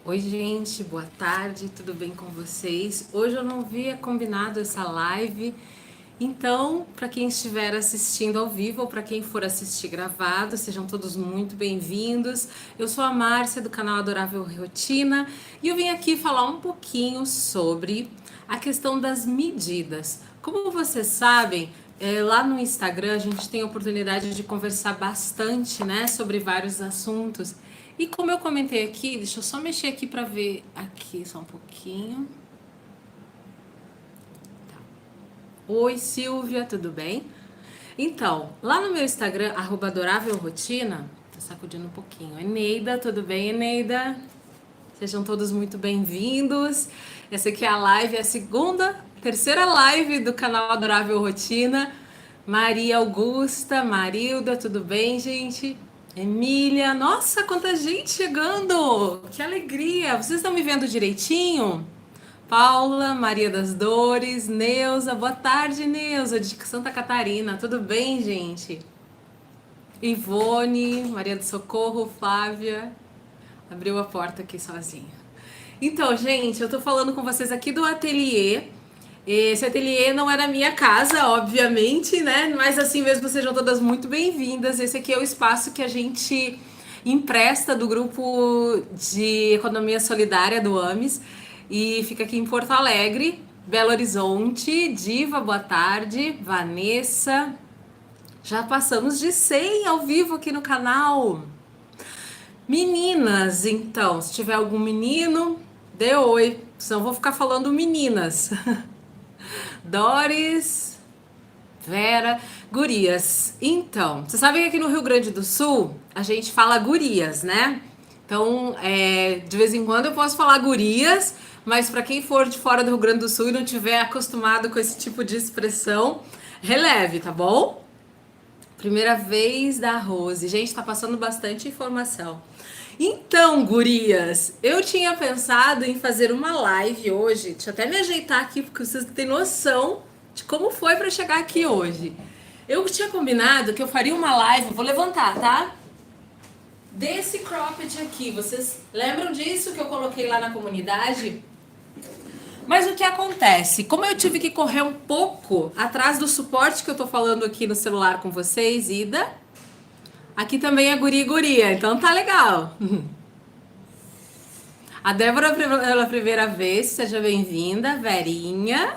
Oi, gente, boa tarde, tudo bem com vocês? Hoje eu não havia combinado essa live, então, para quem estiver assistindo ao vivo ou para quem for assistir gravado, sejam todos muito bem-vindos. Eu sou a Márcia do canal Adorável Rotina e eu vim aqui falar um pouquinho sobre a questão das medidas. Como vocês sabem, lá no Instagram a gente tem a oportunidade de conversar bastante, né, sobre vários assuntos. E como eu comentei aqui, deixa eu só mexer aqui para ver aqui só um pouquinho. Oi, Silvia, tudo bem? Então, lá no meu Instagram, @adorávelrotina, tô sacudindo um pouquinho. Eneida, tudo bem, Eneida? Sejam todos muito bem-vindos. Essa aqui é a live, é a terceira live do canal Adorável Rotina. Maria Augusta, Marilda, tudo bem, gente? Emília, nossa, quanta gente chegando! Que alegria! Vocês estão me vendo direitinho? Paula, Maria das Dores, Neuza, boa tarde, Neuza, de Santa Catarina, tudo bem, gente? Ivone, Maria do Socorro, Flávia, abriu a porta aqui sozinha. Então, gente, eu tô falando com vocês aqui do ateliê. Esse ateliê não é na minha casa, obviamente, né? Mas assim mesmo, sejam todas muito bem-vindas. Esse aqui é o espaço que a gente empresta do grupo de economia solidária do AMES e fica aqui em Porto Alegre, Belo Horizonte. Diva, boa tarde. Vanessa, já passamos de 100 ao vivo aqui no canal. Meninas, então, se tiver algum menino, dê oi, senão eu vou ficar falando meninas. Doris, Vera, gurias. Então, você sabe que aqui no Rio Grande do Sul a gente fala gurias, né? Então, de vez em quando eu posso falar gurias, mas para quem for de fora do Rio Grande do Sul e não tiver acostumado com esse tipo de expressão, releve, tá bom? Primeira vez da Rose. Gente, tá passando bastante informação. Então, gurias, eu tinha pensado em fazer uma live hoje. Deixa eu até me ajeitar aqui, porque vocês têm noção de como foi para chegar aqui hoje. Eu tinha combinado que eu faria uma live, vou levantar, tá? Desse cropped aqui. Vocês lembram disso que eu coloquei lá na comunidade? Mas o que acontece? Como eu tive que correr um pouco atrás do suporte que eu tô falando aqui no celular com vocês, Ida, aqui também é guri e guria, então tá legal. A Débora pela primeira vez, seja bem-vinda, Verinha.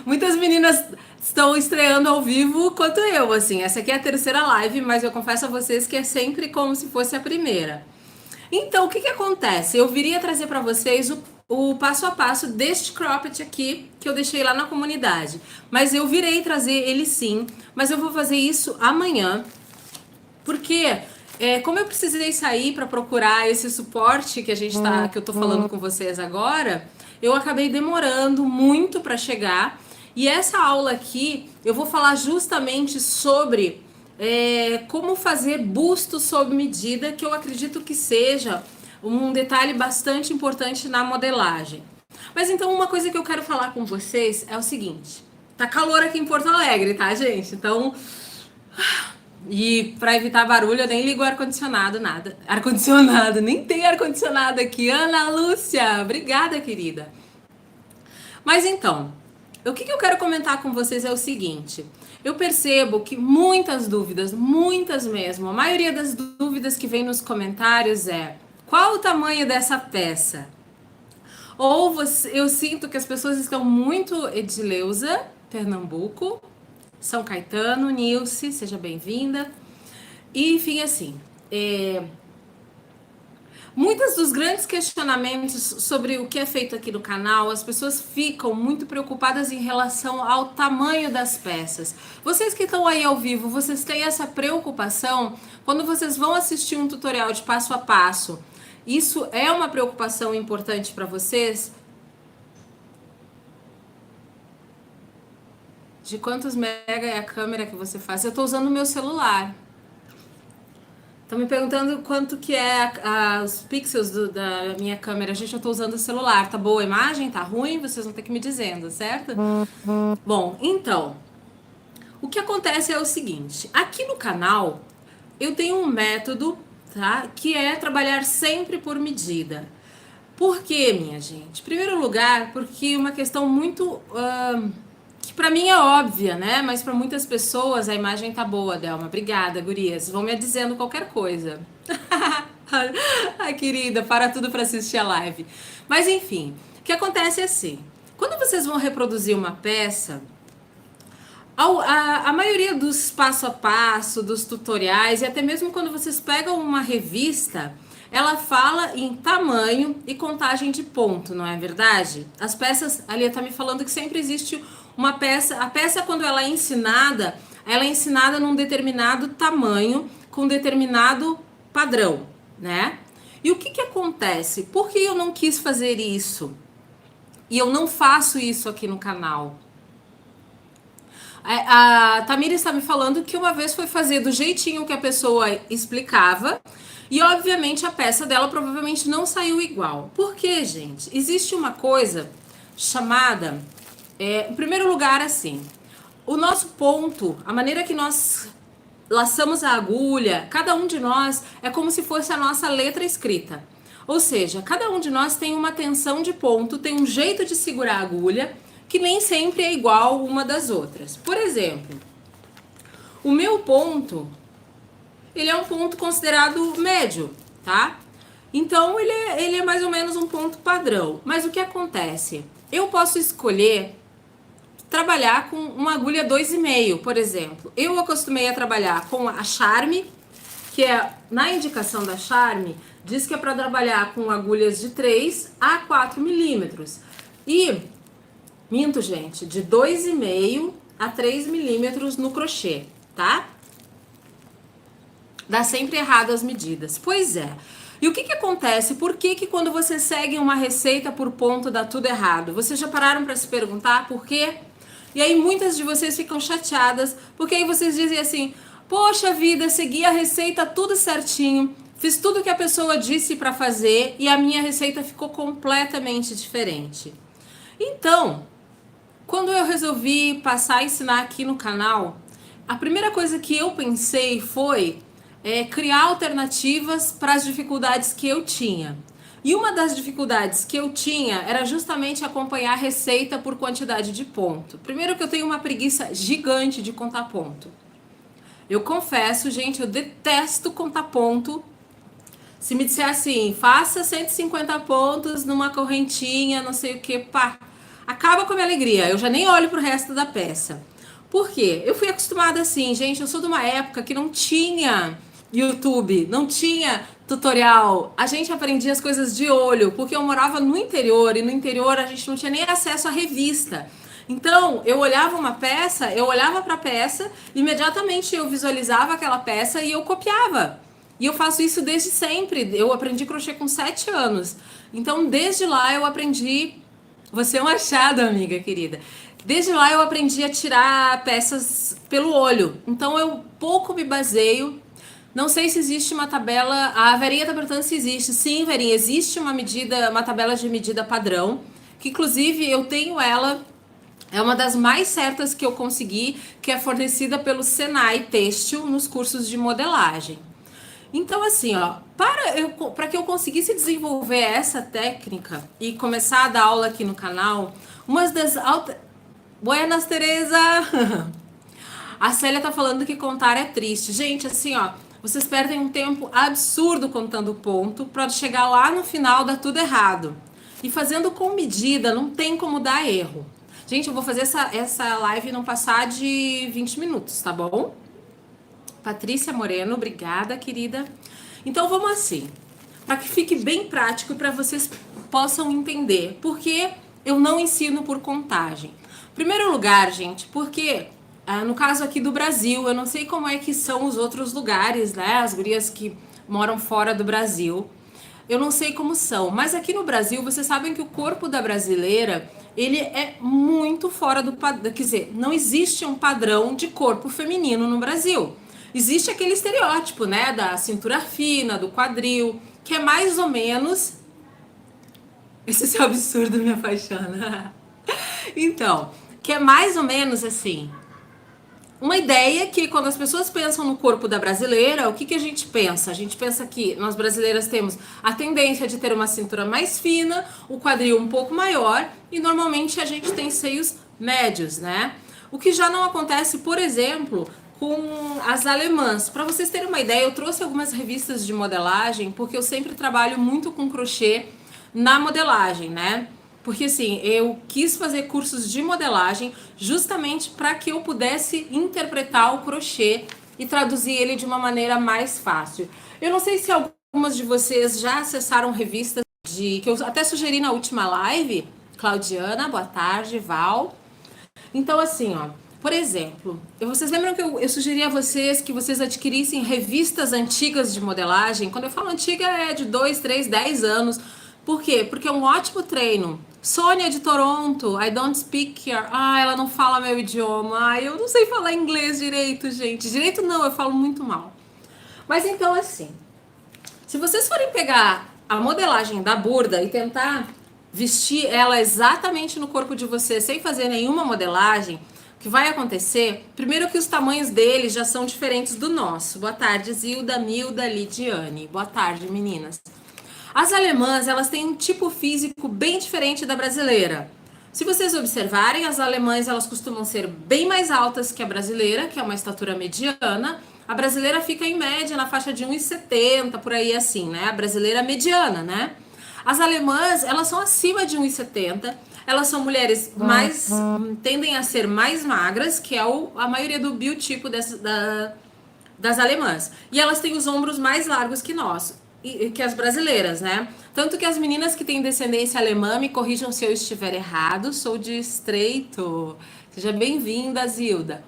Muitas meninas estão estreando ao vivo quanto eu, assim. Essa aqui é a terceira live, mas eu confesso a vocês que é sempre como se fosse a primeira. Então, o que acontece? Eu viria trazer para vocês o passo a passo deste cropped aqui que eu deixei lá na comunidade. Mas eu virei trazer ele sim, mas eu vou fazer isso amanhã, porque como eu precisei sair para procurar esse suporte que que eu tô falando com vocês agora, eu acabei demorando muito para chegar. E essa aula aqui eu vou falar justamente sobre como fazer busto sob medida, que eu acredito que seja um detalhe bastante importante na modelagem. Mas então uma coisa que eu quero falar com vocês é o seguinte: tá calor aqui em Porto Alegre, tá, gente? Então, e para evitar barulho, eu nem ligo o ar-condicionado, nada. Ar-condicionado, nem tem ar-condicionado aqui. Ana Lúcia, obrigada, querida. Mas então, o que eu quero comentar com vocês é o seguinte: eu percebo que muitas dúvidas, muitas mesmo, a maioria das dúvidas que vem nos comentários é: qual o tamanho dessa peça? Ou eu sinto que as pessoas estão muito Edileuza, Pernambuco, São Caetano, Nilce, seja bem-vinda. E, enfim, assim, muitos dos grandes questionamentos sobre o que é feito aqui no canal, as pessoas ficam muito preocupadas em relação ao tamanho das peças. Vocês que estão aí ao vivo, vocês têm essa preocupação quando vocês vão assistir um tutorial de passo a passo? Isso é uma preocupação importante para vocês? De quantos mega é a câmera que você faz? Eu estou usando o meu celular. Estão me perguntando quanto que é os pixels da minha câmera. Gente, eu estou usando o celular. Tá boa a imagem? Tá ruim? Vocês vão ter que me dizendo, certo? Bom, então, o que acontece é o seguinte. Aqui no canal, eu tenho um método, tá? Que é trabalhar sempre por medida. Por quê, minha gente? Em primeiro lugar, porque uma questão muito... que pra mim é óbvia, né? Mas pra muitas pessoas a imagem tá boa, Delma. Obrigada, gurias. Vão me dizendo qualquer coisa. Ai, querida, para tudo pra assistir a live. Mas enfim, o que acontece é assim. Quando vocês vão reproduzir uma peça, a maioria dos passo a passo, dos tutoriais, e até mesmo quando vocês pegam uma revista, ela fala em tamanho e contagem de ponto, não é verdade? As peças, ali está me falando que sempre existe uma peça, a peça quando ela é ensinada num determinado tamanho, com determinado padrão, né? E o que que acontece? Por que eu não quis fazer isso? E eu não faço isso aqui no canal? A Tamira está me falando que uma vez foi fazer do jeitinho que a pessoa explicava e, obviamente, a peça dela provavelmente não saiu igual. Por quê, gente? Existe uma coisa chamada, em primeiro lugar, assim, o nosso ponto, a maneira que nós laçamos a agulha, cada um de nós é como se fosse a nossa letra escrita. Ou seja, cada um de nós tem uma tensão de ponto, tem um jeito de segurar a agulha que nem sempre é igual uma das outras. Por exemplo, o meu ponto, ele é um ponto considerado médio, tá? Então, ele é mais ou menos um ponto padrão. Mas o que acontece? Eu posso escolher trabalhar com uma agulha 2,5, por exemplo. Eu acostumei a trabalhar com a Charme, que é, na indicação da Charme, diz que é para trabalhar com agulhas de 3 a 4 milímetros. E minto, gente, de 2,5 a 3 milímetros no crochê, tá? Dá sempre errado as medidas. Pois é. E o que que acontece? Por que que quando você segue uma receita por ponto dá tudo errado? Vocês já pararam para se perguntar por quê? E aí muitas de vocês ficam chateadas, porque aí vocês dizem assim, poxa vida, segui a receita tudo certinho, fiz tudo que a pessoa disse para fazer e a minha receita ficou completamente diferente. Então, quando eu resolvi passar a ensinar aqui no canal, a primeira coisa que eu pensei foi criar alternativas para as dificuldades que eu tinha. E uma das dificuldades que eu tinha era justamente acompanhar a receita por quantidade de ponto. Primeiro que eu tenho uma preguiça gigante de contar ponto. Eu confesso, gente, eu detesto contar ponto. Se me disser assim, faça 150 pontos numa correntinha, não sei o que, pá, acaba com a minha alegria. Eu já nem olho pro resto da peça. Por quê? Eu fui acostumada assim, gente, eu sou de uma época que não tinha YouTube, não tinha tutorial. A gente aprendia as coisas de olho, porque eu morava no interior e no interior a gente não tinha nem acesso à revista. Então, eu olhava uma peça, eu olhava para a peça, imediatamente eu visualizava aquela peça e eu copiava. E eu faço isso desde sempre. Eu aprendi crochê com 7 anos. Então, desde lá eu aprendi. Você é um achado, amiga querida. Desde lá eu aprendi a tirar peças pelo olho. Então, eu pouco me baseio. Não sei se existe uma tabela. A Verinha tá perguntando se existe. Sim, Verinha, existe uma medida, uma tabela de medida padrão. Que inclusive eu tenho ela. É uma das mais certas que eu consegui, que é fornecida pelo Senai Têxtil nos cursos de modelagem. Então, assim, ó, para que eu conseguisse desenvolver essa técnica e começar a dar aula aqui no canal, umas das... Buenas, Tereza! A Célia tá falando que contar é triste. Gente, assim, ó, vocês perdem um tempo absurdo contando ponto para chegar lá no final dar tudo errado. E fazendo com medida, não tem como dar erro. Gente, eu vou fazer essa live não passar de 20 minutos, tá bom? Patrícia Moreno, obrigada, querida. Então vamos assim, para que fique bem prático e para vocês possam entender por que eu não ensino por contagem. Em primeiro lugar, gente, porque no caso aqui do Brasil, eu não sei como é que são os outros lugares, né? As gurias que moram fora do Brasil, eu não sei como são, mas aqui no Brasil, vocês sabem que o corpo da brasileira, ele é muito fora do padrão, quer dizer, não existe um padrão de corpo feminino no Brasil. Existe aquele estereótipo, né, da cintura fina, do quadril, que é mais ou menos... Esse seu absurdo me apaixona. Então, que é mais ou menos assim, uma ideia que quando as pessoas pensam no corpo da brasileira, o que a gente pensa? A gente pensa que nós brasileiras temos a tendência de ter uma cintura mais fina, o quadril um pouco maior e normalmente a gente tem seios médios, né? O que já não acontece, por exemplo, com as alemãs. Para vocês terem uma ideia, eu trouxe algumas revistas de modelagem porque eu sempre trabalho muito com crochê na modelagem, né? Porque assim, eu quis fazer cursos de modelagem justamente para que eu pudesse interpretar o crochê e traduzir ele de uma maneira mais fácil. Eu não sei se algumas de vocês já acessaram revistas que eu até sugeri na última live. Claudiana, boa tarde, Val. Então assim, ó, por exemplo, vocês lembram que eu sugeri a vocês que vocês adquirissem revistas antigas de modelagem? Quando eu falo antiga é de 2, 3, 10 anos. Por quê? Porque é um ótimo treino. Sônia de Toronto, I don't speak your... Ah, ela não fala meu idioma. Ah, eu não sei falar inglês direito, gente. Direito não, eu falo muito mal. Mas então assim, se vocês forem pegar a modelagem da Burda e tentar vestir ela exatamente no corpo de vocês sem fazer nenhuma modelagem, o que vai acontecer? Primeiro que os tamanhos deles já são diferentes do nosso. Boa tarde, Zilda, Milda, Lidiane. Boa tarde, meninas. As alemãs, elas têm um tipo físico bem diferente da brasileira. Se vocês observarem, as alemãs, elas costumam ser bem mais altas que a brasileira, que é uma estatura mediana. A brasileira fica em média na faixa de 1,70, por aí assim, né? A brasileira mediana, né? As alemãs, elas são acima de 1,70. Elas são mulheres mais... tendem a ser mais magras, que é a maioria do biotipo das alemãs. E elas têm os ombros mais largos que nós, que as brasileiras, né? Tanto que as meninas que têm descendência alemã, me corrijam se eu estiver errado, sou de Estreito. Seja bem-vinda, Zilda.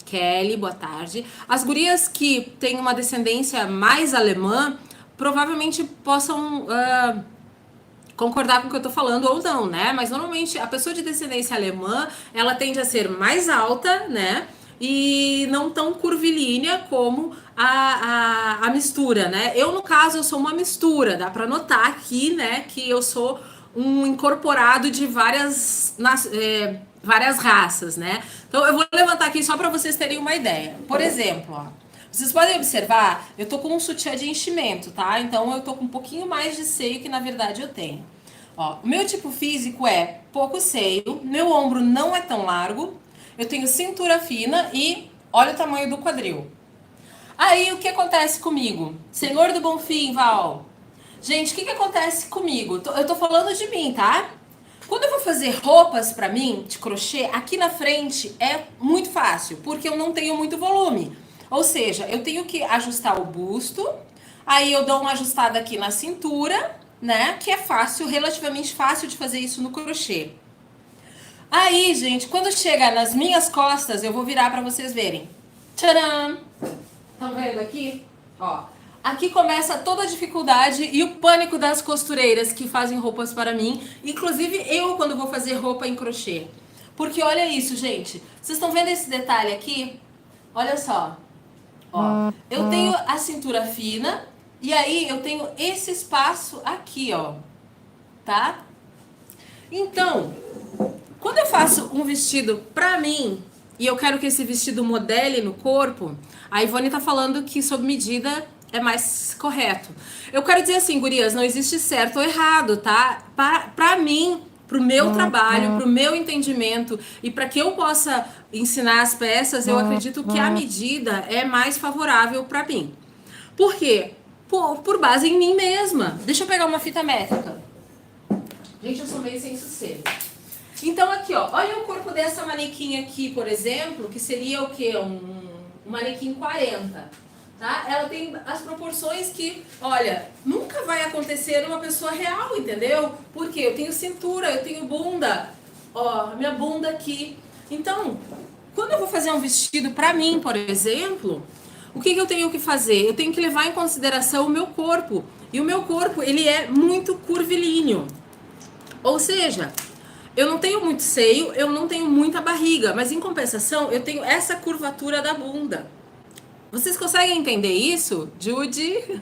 Kelly, boa tarde. As gurias que têm uma descendência mais alemã, provavelmente possam concordar com o que eu tô falando ou não, né? Mas normalmente a pessoa de descendência alemã, ela tende a ser mais alta, né? E não tão curvilínea como a mistura, né? Eu, no caso, eu sou uma mistura, dá pra notar aqui, né, que eu sou um incorporado de várias raças, né? Então eu vou levantar aqui só para vocês terem uma ideia. Por exemplo, ó, vocês podem observar, eu tô com um sutiã de enchimento, tá? Então eu tô com um pouquinho mais de seio que na verdade eu tenho. Ó, o meu tipo físico é pouco seio, meu ombro não é tão largo, eu tenho cintura fina e olha o tamanho do quadril. Aí o que acontece comigo? Senhor do Bonfim, Val. Gente, o que acontece comigo? Eu tô falando de mim, tá? Quando eu vou fazer roupas pra mim, de crochê, aqui na frente é muito fácil, porque eu não tenho muito volume. Ou seja, eu tenho que ajustar o busto, aí eu dou uma ajustada aqui na cintura, né? Que é fácil, relativamente fácil de fazer isso no crochê. Aí, gente, quando chega nas minhas costas, eu vou virar pra vocês verem. Tcharam! Estão vendo aqui? Ó, aqui começa toda a dificuldade e o pânico das costureiras que fazem roupas para mim. Inclusive eu, quando vou fazer roupa em crochê. Porque olha isso, gente. Vocês estão vendo esse detalhe aqui? Olha só. Ó, eu tenho a cintura fina e aí eu tenho esse espaço aqui, ó. Tá? Então, quando eu faço um vestido pra mim e eu quero que esse vestido modele no corpo, a Ivone tá falando que sob medida é mais correto. Eu quero dizer assim, gurias, não existe certo ou errado, tá? Pra mim, pro meu trabalho, pro meu entendimento e para que eu possa ensinar as peças, eu acredito que a medida é mais favorável pra mim. Por quê? Por base em mim mesma. Deixa eu pegar uma fita métrica. Gente, eu sou meio sem sossego. Então aqui, ó, olha o corpo dessa manequim aqui, por exemplo, que seria o quê? Um manequim 40, tá? Ela tem as proporções que, olha, nunca vai acontecer numa pessoa real, entendeu? Porque eu tenho cintura, eu tenho bunda, ó, minha bunda aqui. Então, quando eu vou fazer um vestido pra mim, por exemplo, o que eu tenho que fazer? Eu tenho que levar em consideração o meu corpo. E o meu corpo, ele é muito curvilíneo. Ou seja, eu não tenho muito seio, eu não tenho muita barriga, mas em compensação eu tenho essa curvatura da bunda. Vocês conseguem entender isso? Judy,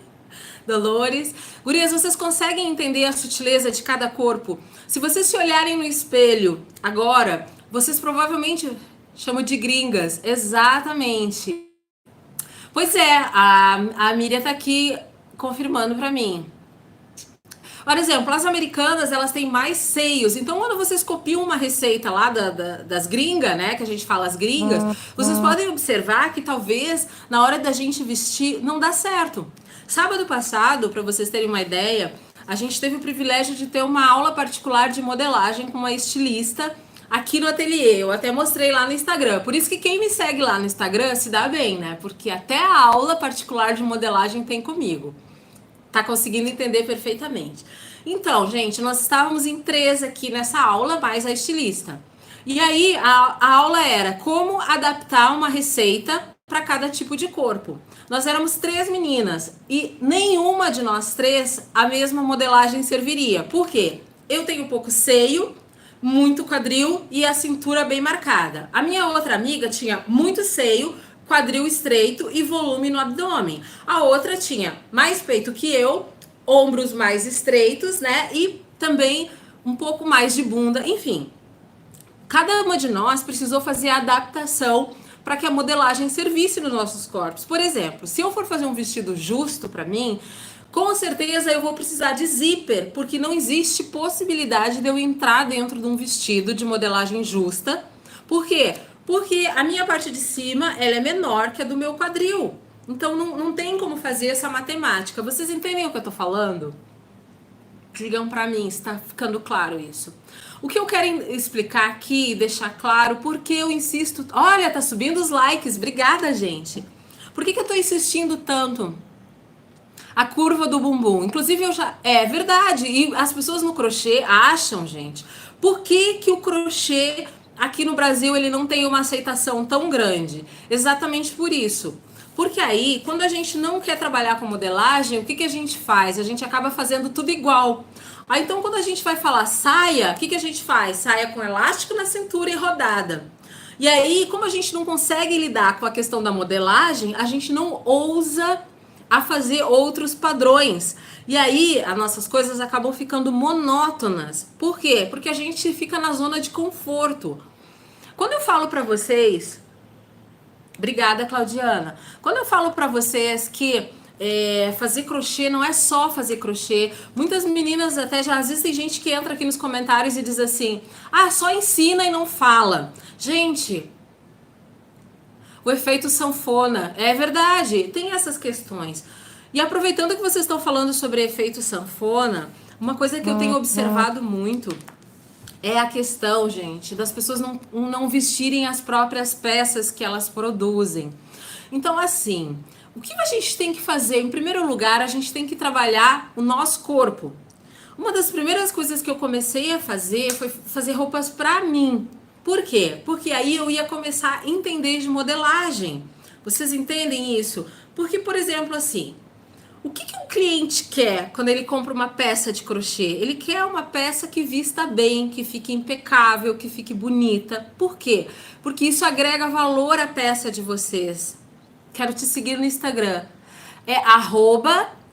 Dolores. Gurias, vocês conseguem entender a sutileza de cada corpo? Se vocês se olharem no espelho agora, vocês provavelmente... Chamo de gringas, exatamente. Pois é, a Miriam tá aqui confirmando pra mim. Por exemplo, as americanas, elas têm mais seios. Então, quando vocês copiam uma receita lá das gringas, né? Que a gente fala as gringas, vocês podem observar que talvez na hora da gente vestir não dá certo. Sábado passado, para vocês terem uma ideia, a gente teve o privilégio de ter uma aula particular de modelagem com uma estilista aqui no ateliê. Eu até mostrei lá no Instagram. Por isso que quem me segue lá no Instagram se dá bem, né? Porque até a aula particular de modelagem tem comigo. Tá conseguindo entender perfeitamente. Então, gente, nós estávamos em 3 aqui nessa aula, mais a estilista. E aí, a aula era como adaptar uma receita para cada tipo de corpo. Nós éramos 3 meninas e nenhuma de nós 3 a mesma modelagem serviria. Por quê? Eu tenho pouco seio, muito quadril e a cintura bem marcada. A minha outra amiga tinha muito seio, quadril estreito e volume no abdômen. A outra tinha mais peito que eu, ombros mais estreitos, né? E também um pouco mais de bunda, enfim. Cada uma de nós precisou fazer a adaptação para que a modelagem servisse nos nossos corpos. Por exemplo, se eu for fazer um vestido justo para mim, com certeza eu vou precisar de zíper, porque não existe possibilidade de eu entrar dentro de um vestido de modelagem justa. Por quê? Porque a minha parte de cima ela é menor que a do meu quadril. Então não tem como fazer essa matemática. Vocês entendem o que eu tô falando? Digam pra mim se tá ficando claro isso. O que eu quero explicar aqui e deixar claro, porque eu insisto... Olha, tá subindo os likes. Obrigada, gente. Por que eu tô insistindo tanto? A curva do bumbum. Inclusive, eu já... É verdade. E as pessoas no crochê acham, gente, por que o crochê... Aqui no Brasil ele não tem uma aceitação tão grande. Exatamente por isso. Porque aí, quando a gente não quer trabalhar com modelagem, o que a gente faz? A gente acaba fazendo tudo igual. Aí, então, quando a gente vai falar saia, o que a gente faz? Saia com elástico na cintura e rodada. E aí, como a gente não consegue lidar com a questão da modelagem, a gente não ousa a fazer outros padrões. E aí, as nossas coisas acabam ficando monótonas. Por quê? Porque a gente fica na zona de conforto. Quando eu falo pra vocês... Obrigada, Claudiana. Quando eu falo pra vocês que fazer crochê não é só fazer crochê, muitas meninas até já... Às vezes tem gente que entra aqui nos comentários e diz assim, ah, só ensina e não fala. Gente... O efeito sanfona, é verdade, tem essas questões. E aproveitando que vocês estão falando sobre efeito sanfona, uma coisa que eu tenho observado muito é a questão, gente, das pessoas não vestirem as próprias peças que elas produzem. Então, assim, o que a gente tem que fazer? Em primeiro lugar, a gente tem que trabalhar o nosso corpo. Uma das primeiras coisas que eu comecei a fazer foi fazer roupas pra mim. Por quê? Porque aí eu ia começar a entender de modelagem. Vocês entendem isso? Porque, por exemplo, assim, o que um cliente quer quando ele compra uma peça de crochê? Ele quer uma peça que vista bem, que fique impecável, que fique bonita. Por quê? Porque isso agrega valor à peça de vocês. Quero te seguir no Instagram. É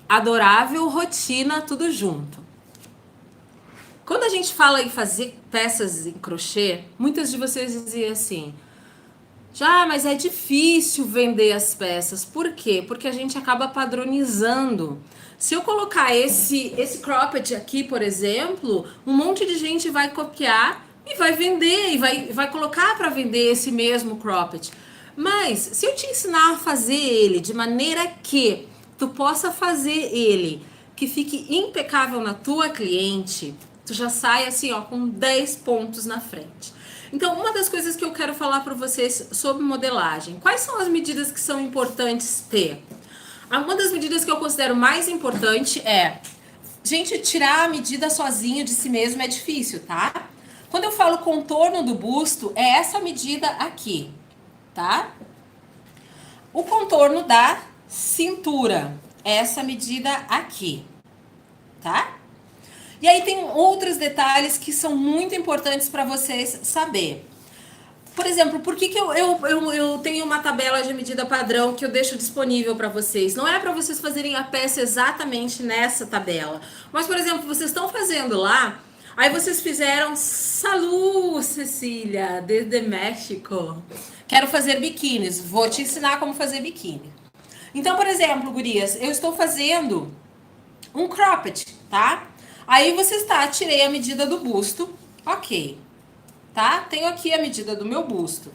@adorávelrotina, tudo junto. Quando a gente fala em fazer peças em crochê, muitas de vocês diziam assim, já, mas é difícil vender as peças. Por quê? Porque a gente acaba padronizando. Se eu colocar esse cropped aqui, por exemplo, um monte de gente vai copiar e vai vender, e vai colocar para vender esse mesmo cropped. Mas, se eu te ensinar a fazer ele de maneira que tu possa fazer ele, que fique impecável na tua cliente... Tu já sai assim, ó, com 10 pontos na frente. Então, uma das coisas que eu quero falar para vocês sobre modelagem. Quais são as medidas que são importantes ter? Uma das medidas que eu considero mais importante é... Gente, tirar a medida sozinho de si mesmo é difícil, tá? Quando eu falo contorno do busto, é essa medida aqui, tá? O contorno da cintura, é essa medida aqui, tá? E aí tem outros detalhes que são muito importantes para vocês saber. Por exemplo, por que eu tenho uma tabela de medida padrão que eu deixo disponível para vocês? Não é para vocês fazerem a peça exatamente nessa tabela. Mas, por exemplo, vocês estão fazendo lá Aí vocês fizeram Salu, Cecília, desde México. Quero fazer biquínis. Vou te ensinar como fazer biquíni. Então, por exemplo, gurias, eu estou fazendo um cropped, tá? Aí você está, tirei a medida do busto, ok, tá? Tenho aqui a medida do meu busto.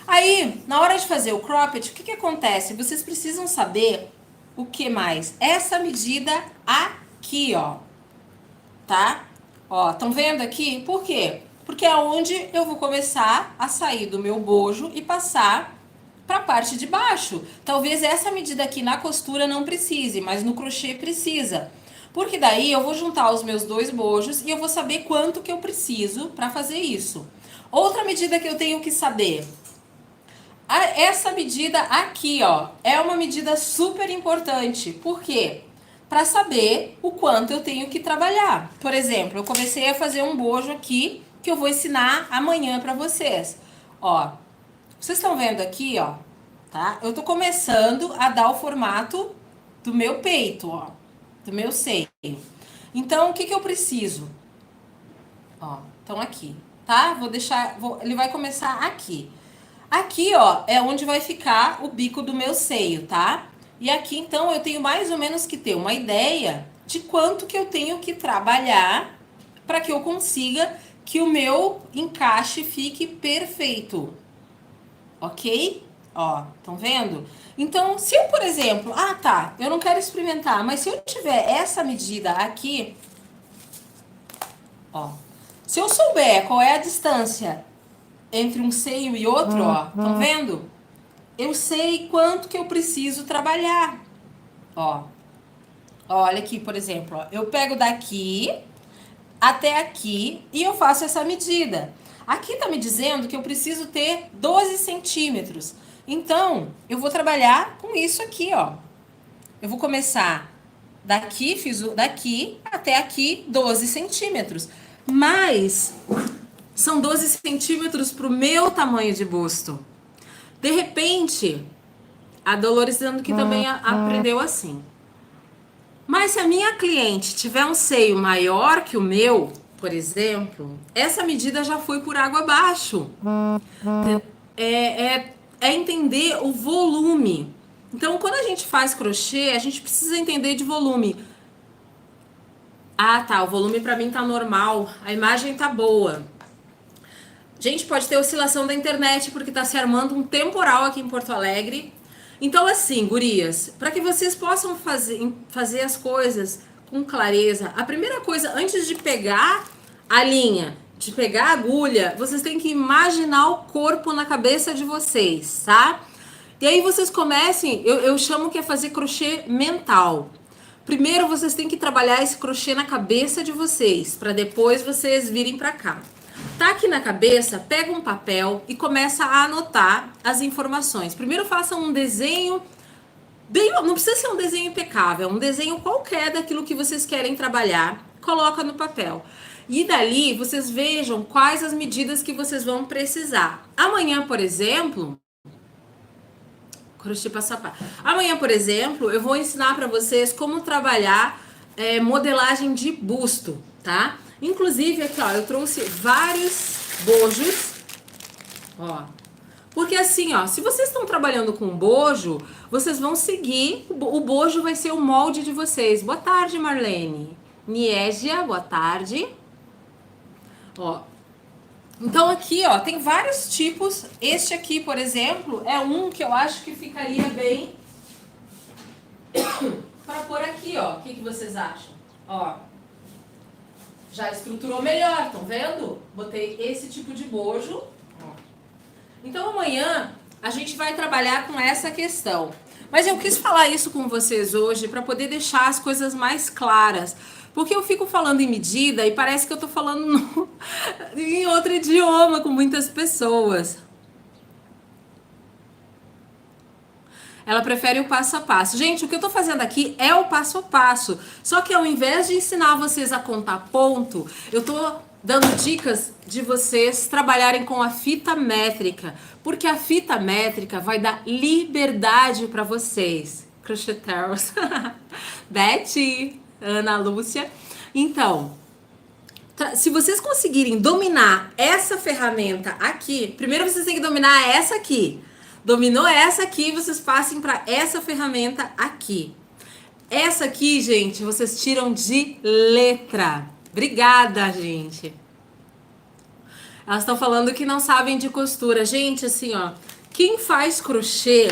Aí, na hora de fazer o cropped, o que acontece? Vocês precisam saber o que mais? Essa medida aqui, ó, tá? Ó, estão vendo aqui? Por quê? Porque é onde eu vou começar a sair do meu bojo e passar para a parte de baixo. Talvez essa medida aqui na costura não precise, mas no crochê precisa. Porque daí eu vou juntar os meus dois bojos e eu vou saber quanto que eu preciso para fazer isso. Outra medida que eu tenho que saber. Essa medida aqui, ó, é uma medida super importante. Por quê? Para saber o quanto eu tenho que trabalhar. Por exemplo, eu comecei a fazer um bojo aqui que eu vou ensinar amanhã para vocês. Ó, vocês estão vendo aqui, ó, tá? Eu tô começando a dar o formato do meu peito, ó, do meu seio. Então, o que eu preciso? Ó, então aqui, tá? Vou deixar, ele vai começar aqui. Aqui, ó, é onde vai ficar o bico do meu seio, tá? E aqui, então, eu tenho mais ou menos que ter uma ideia de quanto que eu tenho que trabalhar para que eu consiga que o meu encaixe fique perfeito. Ok? Ó, estão vendo? Então, se eu, por exemplo, tá, eu não quero experimentar, mas se eu tiver essa medida aqui, ó, se eu souber qual é a distância entre um seio e outro, ó, estão vendo? Eu sei quanto que eu preciso trabalhar. Ó, olha aqui, por exemplo, ó, eu pego daqui até aqui e eu faço essa medida. Aqui tá me dizendo que eu preciso ter 12 centímetros. Então, eu vou trabalhar com isso aqui, ó. Eu vou começar daqui, fiz o daqui até aqui, 12 centímetros. Mas são 12 centímetros pro meu tamanho de busto. De repente, a Dolores dizendo que também aprendeu assim. Mas se a minha cliente tiver um seio maior que o meu, por exemplo, essa medida já foi por água abaixo. É entender o volume. Então, quando a gente faz crochê, a gente precisa entender de volume. Tá, o volume pra mim tá normal, a imagem tá boa. Gente, pode ter oscilação da internet, porque tá se armando um temporal aqui em Porto Alegre. Então, assim, gurias, para que vocês possam fazer as coisas com clareza, a primeira coisa, antes de pegar a linha, de pegar a agulha, vocês têm que imaginar o corpo na cabeça de vocês, tá? E aí vocês comecem, eu chamo que é fazer crochê mental. Primeiro vocês têm que trabalhar esse crochê na cabeça de vocês, para depois vocês virem para cá. Tá aqui na cabeça, pega um papel e começa a anotar as informações. Primeiro faça um desenho, não precisa ser um desenho impecável, um desenho qualquer daquilo que vocês querem trabalhar, coloca no papel. E dali vocês vejam quais as medidas que vocês vão precisar. Amanhã, por exemplo, crochê passo a passo. Amanhã, por exemplo, eu vou ensinar para vocês como trabalhar modelagem de busto, tá? Inclusive, aqui, ó, eu trouxe vários bojos, ó. Porque assim, ó, se vocês estão trabalhando com bojo, vocês vão seguir, o bojo vai ser o molde de vocês. Boa tarde, Marlene. Niégia, boa tarde. Ó. Então aqui, ó, tem vários tipos. Este aqui, por exemplo, é um que eu acho que ficaria bem para pôr aqui, ó. O que vocês acham? Ó. Já estruturou melhor, estão vendo? Botei esse tipo de bojo. Então amanhã a gente vai trabalhar com essa questão. Mas eu quis falar isso com vocês hoje para poder deixar as coisas mais claras. Porque eu fico falando em medida e parece que eu tô falando em outro idioma com muitas pessoas. Ela prefere o passo a passo. Gente, o que eu tô fazendo aqui é o passo a passo. Só que ao invés de ensinar vocês a contar ponto, eu tô dando dicas de vocês trabalharem com a fita métrica. Porque a fita métrica vai dar liberdade para vocês. Crocheteros. Betty, Ana Lúcia. Então, Se vocês conseguirem dominar essa ferramenta aqui, primeiro vocês têm que dominar essa aqui. Dominou essa aqui, vocês passem para essa ferramenta aqui. Essa aqui, gente, vocês tiram de letra. Obrigada, gente. Elas estão falando que não sabem de costura. Gente, assim, ó, quem faz crochê,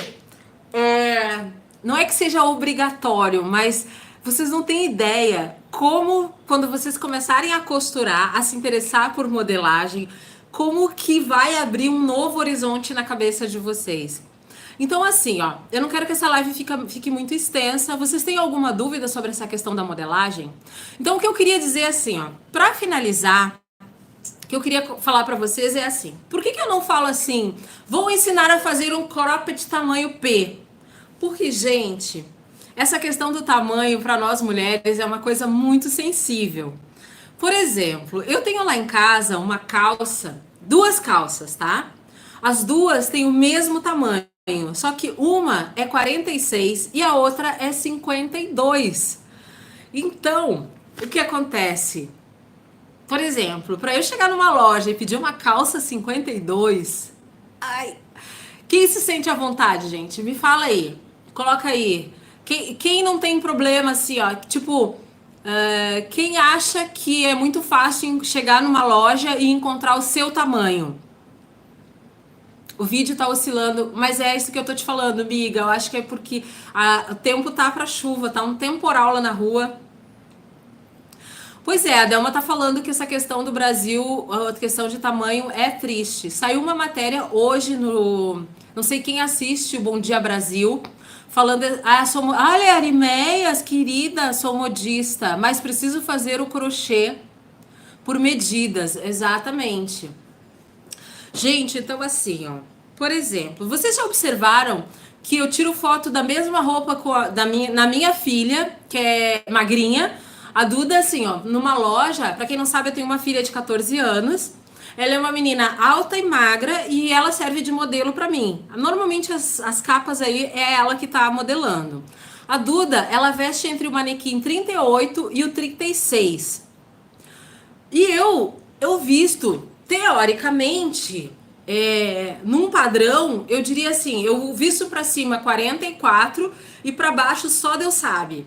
não é que seja obrigatório, mas vocês não têm ideia como, quando vocês começarem a costurar, a se interessar por modelagem, como que vai abrir um novo horizonte na cabeça de vocês. Então, assim, ó, eu não quero que essa live fique muito extensa. Vocês têm alguma dúvida sobre essa questão da modelagem? Então, o que eu queria dizer, assim, ó, pra finalizar, o que eu queria falar pra vocês é assim, por que eu não falo assim, vou ensinar a fazer um cropped tamanho P? Porque, gente, essa questão do tamanho para nós mulheres é uma coisa muito sensível. Por exemplo, eu tenho lá em casa uma calça, duas calças, tá? As duas têm o mesmo tamanho, só que uma é 46 e a outra é 52. Então, o que acontece? Por exemplo, para eu chegar numa loja e pedir uma calça 52, ai, quem se sente à vontade, gente? Me fala aí, coloca aí. Quem não tem problema assim, ó, tipo, quem acha que é muito fácil chegar numa loja e encontrar o seu tamanho? O vídeo tá oscilando, mas é isso que eu tô te falando, amiga. Eu acho que é porque o tempo tá pra chuva, tá um temporal lá na rua. Pois é, a Delma tá falando que essa questão do Brasil, a questão de tamanho é triste. Saiu uma matéria hoje no... Não sei quem assiste o Bom Dia Brasil, falando... Olha, Arimeias, querida, sou modista, mas preciso fazer o crochê por medidas. Exatamente. Gente, então assim, ó. Por exemplo, vocês já observaram que eu tiro foto da mesma roupa na minha filha, que é magrinha. A Duda, assim, ó, numa loja, pra quem não sabe, eu tenho uma filha de 14 anos. Ela é uma menina alta e magra e ela serve de modelo pra mim. Normalmente as capas aí é ela que tá modelando. A Duda, ela veste entre o manequim 38 e o 36. E eu visto, teoricamente, num padrão, eu diria assim, eu visto pra cima 44 e pra baixo só Deus sabe.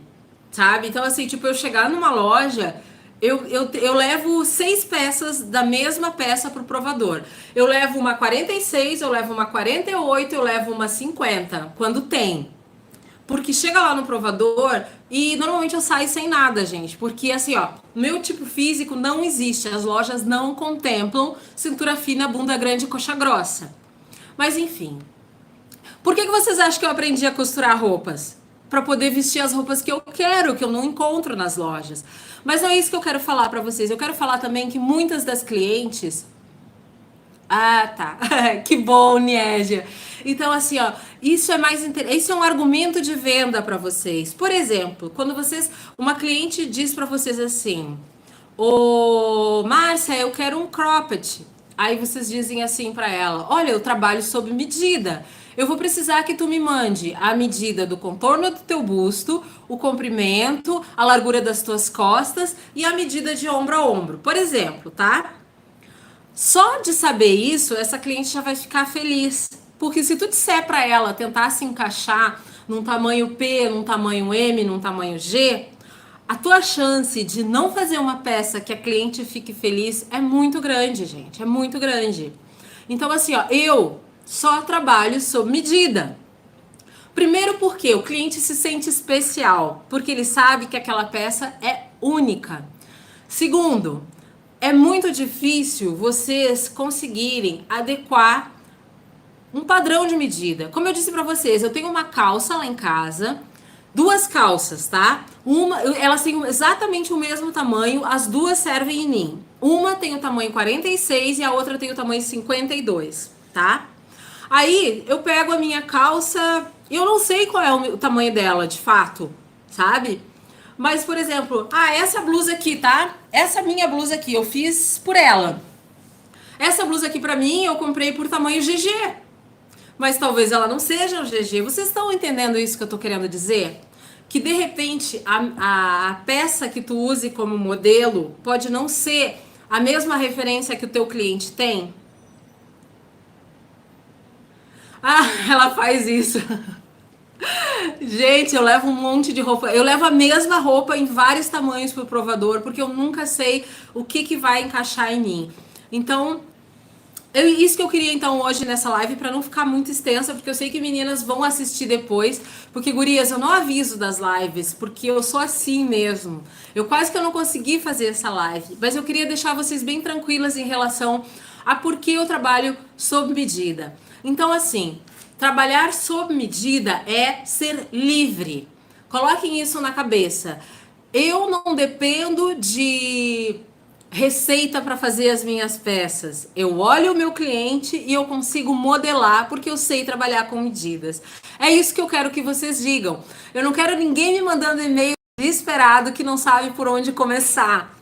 Sabe? Então, assim, tipo, eu chegar numa loja, eu levo 6 peças da mesma peça pro provador. Eu levo uma 46, eu levo uma 48, eu levo uma 50, quando tem. Porque chega lá no provador e normalmente eu saio sem nada, gente. Porque, assim, ó, meu tipo físico não existe. As lojas não contemplam cintura fina, bunda grande e coxa grossa. Mas, enfim. Por que vocês acham que eu aprendi a costurar roupas? Para poder vestir as roupas que eu quero, que eu não encontro nas lojas. Mas não é isso que eu quero falar para vocês. Eu quero falar também que muitas das clientes... Ah, tá. Que bom, Niégia. Então, assim, ó, isso é mais isso é um argumento de venda para vocês. Por exemplo, quando uma cliente diz para vocês assim: "Ô, Márcia, eu quero um cropped". Aí vocês dizem assim para ela: "Olha, eu trabalho sob medida. Eu vou precisar que tu me mande a medida do contorno do teu busto, o comprimento, a largura das tuas costas e a medida de ombro a ombro". Por exemplo, tá? Só de saber isso, essa cliente já vai ficar feliz. Porque se tu disser para ela tentar se encaixar num tamanho P, num tamanho M, num tamanho G, a tua chance de não fazer uma peça que a cliente fique feliz é muito grande, gente. É muito grande. Então, assim, ó, eu só trabalho sob medida. Primeiro porque o cliente se sente especial, porque ele sabe que aquela peça é única. Segundo, é muito difícil vocês conseguirem adequar um padrão de medida. Como eu disse pra vocês, eu tenho uma calça lá em casa, duas calças, tá? Elas têm exatamente o mesmo tamanho, as duas servem em mim. Uma tem o tamanho 46 e a outra tem o tamanho 52, tá? Aí eu pego a minha calça, eu não sei qual é o tamanho dela, de fato, sabe? Mas, por exemplo, essa blusa aqui, tá? Essa minha blusa aqui, eu fiz por ela. Essa blusa aqui pra mim, eu comprei por tamanho GG. Mas talvez ela não seja o GG. Vocês estão entendendo isso que eu tô querendo dizer? Que, de repente, a peça que tu use como modelo pode não ser A mesma referência que o teu cliente tem? Ah, ela faz isso. Gente, eu levo um monte de roupa. Eu levo a mesma roupa em vários tamanhos pro provador, porque eu nunca sei o que vai encaixar em mim. Então, isso que eu queria então hoje nessa live, para não ficar muito extensa, porque eu sei que meninas vão assistir depois, porque gurias, eu não aviso das lives, porque eu sou assim mesmo. Eu quase que eu não consegui fazer essa live, mas eu queria deixar vocês bem tranquilas em relação a por que eu trabalho sob medida. Então assim, trabalhar sob medida é ser livre. Coloquem isso na cabeça. Eu não dependo de receita para fazer as minhas peças. Eu olho o meu cliente e eu consigo modelar porque eu sei trabalhar com medidas. É isso que eu quero que vocês digam. Eu não quero ninguém me mandando e-mail desesperado que não sabe por onde começar.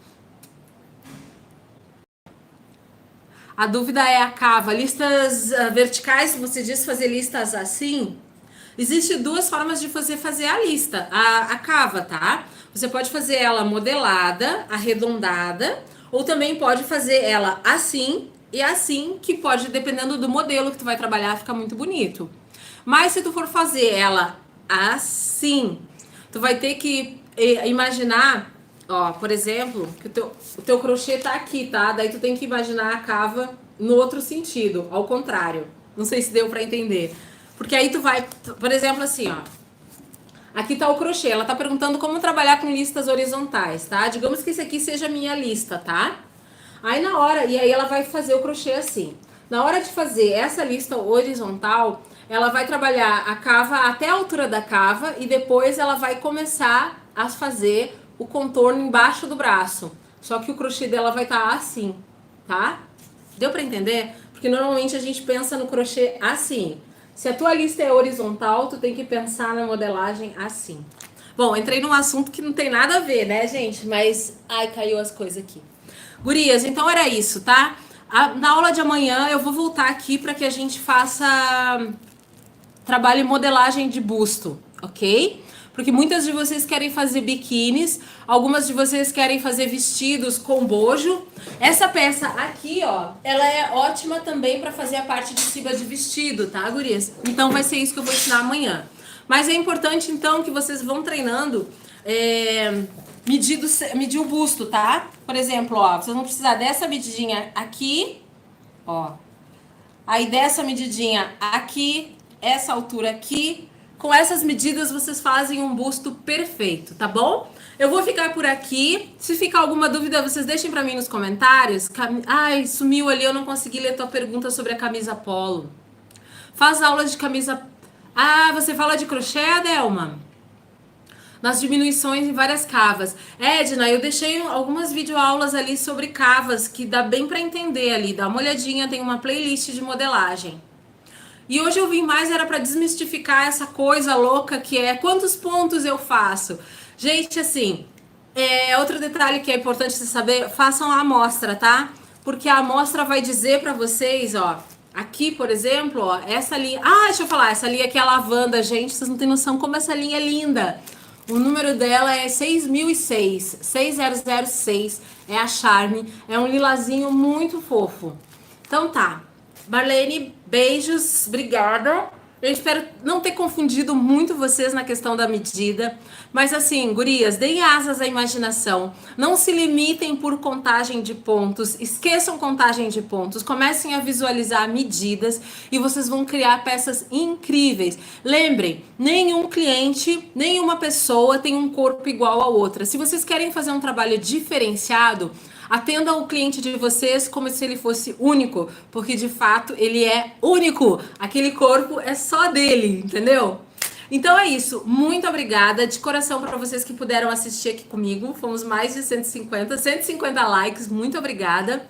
A dúvida é a cava. Listas verticais, você diz fazer listas assim? Existem duas formas de você fazer a lista, a cava, tá? Você pode fazer ela modelada, arredondada, ou também pode fazer ela assim e assim, que pode, dependendo do modelo que tu vai trabalhar, ficar muito bonito. Mas se tu for fazer ela assim, tu vai ter que imaginar, ó, por exemplo, que o teu crochê tá aqui, tá? Daí tu tem que imaginar a cava no outro sentido, ao contrário. Não sei se deu pra entender. Porque aí tu vai, por exemplo, assim, ó. Aqui tá o crochê. Ela tá perguntando como trabalhar com listas horizontais, tá? Digamos que esse aqui seja a minha lista, tá? Aí na hora, e aí ela vai fazer o crochê assim. Na hora de fazer essa lista horizontal, ela vai trabalhar a cava até a altura da cava e depois ela vai começar a fazer o contorno embaixo do braço. Só que o crochê dela vai estar assim, tá? Deu pra entender? Porque normalmente a gente pensa no crochê assim. Se a tua lista é horizontal, tu tem que pensar na modelagem assim. Bom, entrei num assunto que não tem nada a ver, né, gente? Mas, ai, caiu as coisas aqui. Gurias, então era isso, tá? Na aula de amanhã eu vou voltar aqui para que a gente faça trabalho em modelagem de busto, ok? Porque muitas de vocês querem fazer biquínis, algumas de vocês querem fazer vestidos com bojo. Essa peça aqui, ó, ela é ótima também para fazer a parte de cima de vestido, tá, gurias? Então vai ser isso que eu vou ensinar amanhã. Mas é importante, então, que vocês vão treinando medir o busto, tá? Por exemplo, ó, vocês vão precisar dessa medidinha aqui, ó. Aí dessa medidinha aqui, essa altura aqui. Com essas medidas vocês fazem um busto perfeito, tá bom? Eu vou ficar por aqui. Se ficar alguma dúvida, vocês deixem pra mim nos comentários. Ai, sumiu ali, eu não consegui ler tua pergunta sobre a camisa polo. Faz aulas de camisa... Ah, você fala de crochê, Adelma? Nas diminuições em várias cavas. Edna, eu deixei algumas videoaulas ali sobre cavas, que dá bem pra entender ali. Dá uma olhadinha, tem uma playlist de modelagem. E hoje eu vim mais, era para desmistificar essa coisa louca que é quantos pontos eu faço. Gente, assim, outro detalhe que é importante você saber, façam a amostra, tá? Porque a amostra vai dizer para vocês, ó, aqui, por exemplo, ó, essa linha... Ah, deixa eu falar, essa linha aqui é a lavanda, gente, vocês não têm noção como essa linha é linda. O número dela é 6006, 6006, é a Charme, é um lilazinho muito fofo. Então tá. Marlene, beijos, obrigada. Eu espero não ter confundido muito vocês na questão da medida. Mas assim, gurias, deem asas à imaginação. Não se limitem por contagem de pontos. Esqueçam contagem de pontos. Comecem a visualizar medidas e vocês vão criar peças incríveis. Lembrem, nenhum cliente, nenhuma pessoa tem um corpo igual a outra. Se vocês querem fazer um trabalho diferenciado, atendam o cliente de vocês como se ele fosse único, porque de fato ele é único. Aquele corpo é só dele, entendeu? Então é isso. Muito obrigada de coração para vocês que puderam assistir aqui comigo. Fomos mais de 150 likes. Muito obrigada.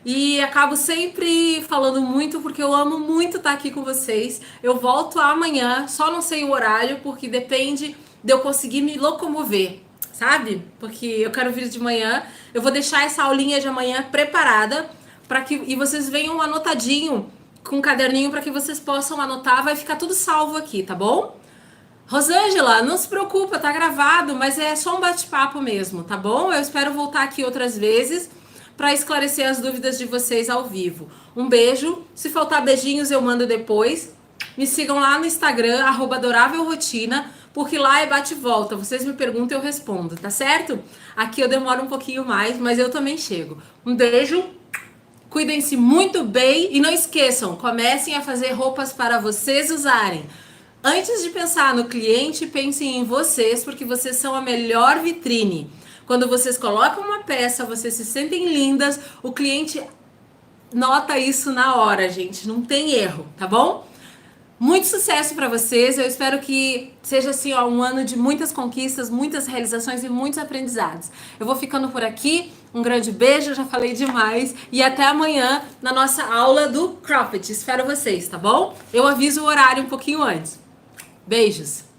E acabo sempre falando muito porque eu amo muito estar aqui com vocês. Eu volto amanhã, só não sei o horário porque depende de eu conseguir me locomover, sabe? Porque eu quero vir de manhã. Eu vou deixar essa aulinha de amanhã preparada para que e vocês venham anotadinho com um caderninho para que vocês possam anotar. Vai ficar tudo salvo aqui, tá bom? Rosângela, não se preocupa, tá gravado, mas é só um bate-papo mesmo, tá bom? Eu espero voltar aqui outras vezes. para esclarecer as dúvidas de vocês ao vivo. Um beijo. Se faltar beijinhos, eu mando depois. Me sigam lá no Instagram, @adorávelrotina, porque lá é bate e volta. Vocês me perguntam, eu respondo, tá certo? Aqui eu demoro um pouquinho mais, mas eu também chego. Um beijo. Cuidem-se muito bem e não esqueçam, comecem a fazer roupas para vocês usarem. Antes de pensar no cliente, pensem em vocês, porque vocês são a melhor vitrine. Quando vocês colocam uma peça, vocês se sentem lindas, o cliente nota isso na hora, gente. Não tem erro, tá bom? Muito sucesso para vocês. Eu espero que seja assim, ó, um ano de muitas conquistas, muitas realizações e muitos aprendizados. Eu vou ficando por aqui. Um grande beijo, já falei demais. E até amanhã na nossa aula do Cropped. Espero vocês, tá bom? Eu aviso o horário um pouquinho antes. Beijos!